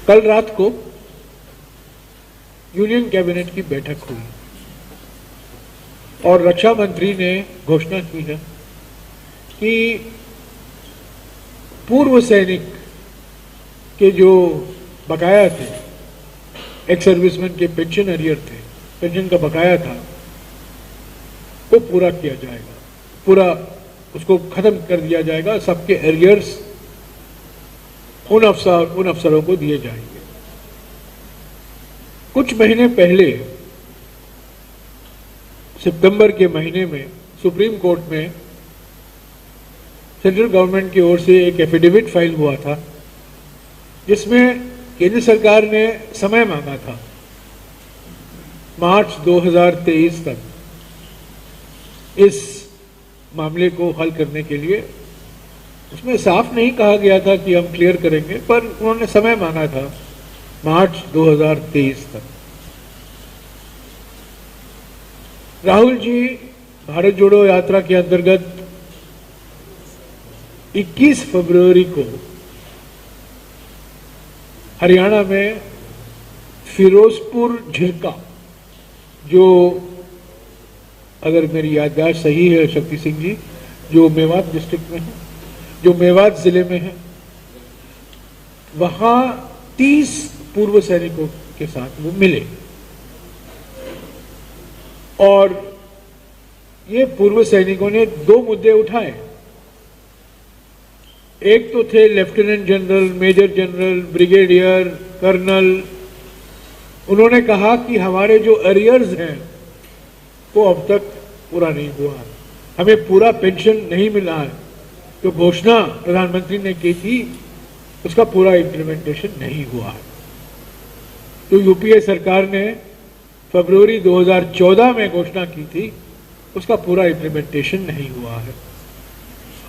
कल रात को यूनियन कैबिनेट की बैठक हुई और रक्षा मंत्री ने घोषणा की है कि पूर्व सैनिक के जो बकाया थे, एक्स सर्विसमैन के पेंशन अरियर थे, पेंशन का बकाया था, वो पूरा किया जाएगा, पूरा उसको खत्म कर दिया जाएगा। सबके एरियर्स उन अफसरों को दिए जाएंगे। कुछ महीने पहले सितंबर के महीने में सुप्रीम कोर्ट में सेंट्रल गवर्नमेंट की ओर से एक एफिडेविट फाइल हुआ था जिसमें केंद्र सरकार ने समय मांगा था मार्च 2023 तक इस मामले को हल करने के लिए। उसमें साफ नहीं कहा गया था कि हम क्लियर करेंगे, पर उन्होंने समय मांगा था मार्च 2023 तक। राहुल जी भारत जोड़ो यात्रा के अंतर्गत 21 फरवरी को हरियाणा में फिरोजपुर झिरका, जो अगर मेरी याददाश्त सही है शक्ति सिंह जी, जो मेवात डिस्ट्रिक्ट में है, जो मेवात जिले में है, वहां 30 पूर्व सैनिकों के साथ वो मिले और ये पूर्व सैनिकों ने 2 मुद्दे उठाए। एक तो थे lieutenant general, major general, brigadier, colonel. उन्होंने कहा कि हमारे जो अरियर्स हैं वो अब तक पूरा नहीं हुआ है, हमें पूरा पेंशन नहीं मिला है। जो घोषणा प्रधानमंत्री ने की थी उसका पूरा इम्प्लीमेंटेशन नहीं हुआ है। तो यूपीए सरकार ने फरवरी 2014 में घोषणा की थी, उसका पूरा इम्प्लीमेंटेशन नहीं हुआ है।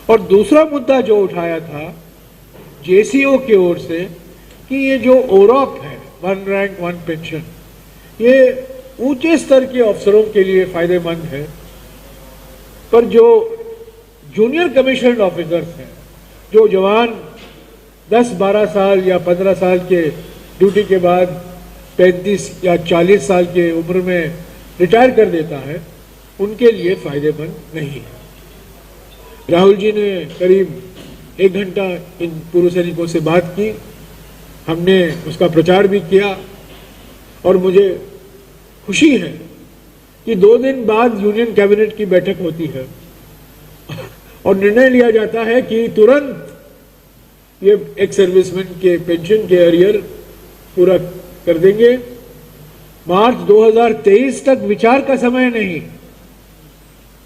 और दूसरा मुद्दा जो उठाया था जेसीओ की ओर से कि ये जो ओरॉप है, 1 रैंक 1 पेंशन, ये ऊंचे स्तर के अफसरों के लिए फायदेमंद है, पर जो जूनियर कमीशन्ड ऑफिसर्स हैं, जो जवान 10-12 साल या 15 साल के ड्यूटी के बाद 35 या 40 साल के उम्र में रिटायर कर देता है, उनके लिए फायदेमंद नहीं है। राहुल जी ने करीब 1 घंटा इन पूर्व सैनिकों से बात की, हमने उसका प्रचार भी किया और मुझे खुशी है कि 2 दिन बाद यूनियन कैबिनेट की बैठक होती है और निर्णय लिया जाता है कि तुरंत ये एक्स सर्विसमैन के पेंशन के अरियर पूरा कर देंगे। मार्च 2023 तक विचार का समय नहीं,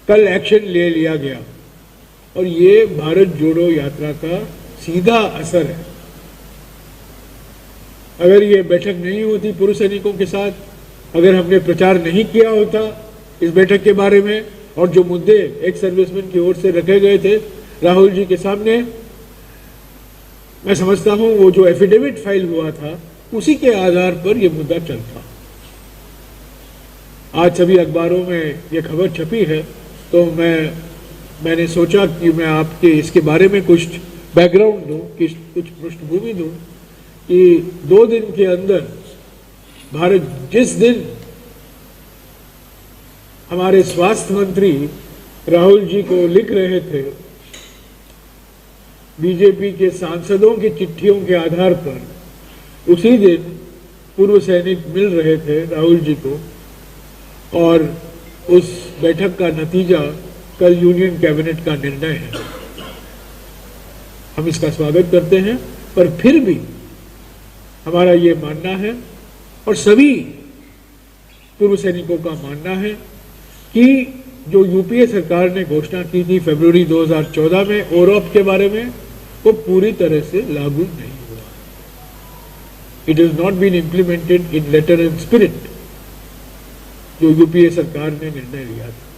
कल एक्शन ले लिया गया और ये भारत जोड़ो यात्रा का सीधा असर है। अगर ये बैठक नहीं होती पूर्व सैनिकों के साथ, अगर हमने प्रचार नहीं किया होता इस बैठक के बारे में और जो मुद्दे एक्स सर्विसमैन की ओर से रखे गए थे राहुल जी के सामने, मैं समझता हूं वो जो एफिडेविट फाइल हुआ था उसी के आधार पर यह मुद्दा चलता। आज सभी अखबारों में ये खबर छपी है, तो मैंने सोचा कि मैं आपके इसके बारे में कुछ बैकग्राउंड दूं, कुछ पृष्ठभूमि दूं कि 2 दिन के अंदर भारत, जिस दिन हमारे स्वास्थ्य मंत्री राहुल जी को लिख रहे थे बीजेपी के सांसदों की चिट्ठियों के आधार पर, उसी दिन पूर्व सैनिक मिल रहे थे राहुल जी को और उस बैठक का नतीजा कल यूनियन कैबिनेट का निर्णय है। हम इसका स्वागत करते हैं, पर फिर भी हमारा ये मानना है और सभी पूर्व सैनिकों का मानना है कि जो यूपीए सरकार ने घोषणा की थी फरवरी 2014 में ओरॉप के बारे में, वो पूरी तरह से लागू नहीं हुआ। It is not been implemented in letter and spirit, जो यूपीए सरकार ने निर्णय लिया था।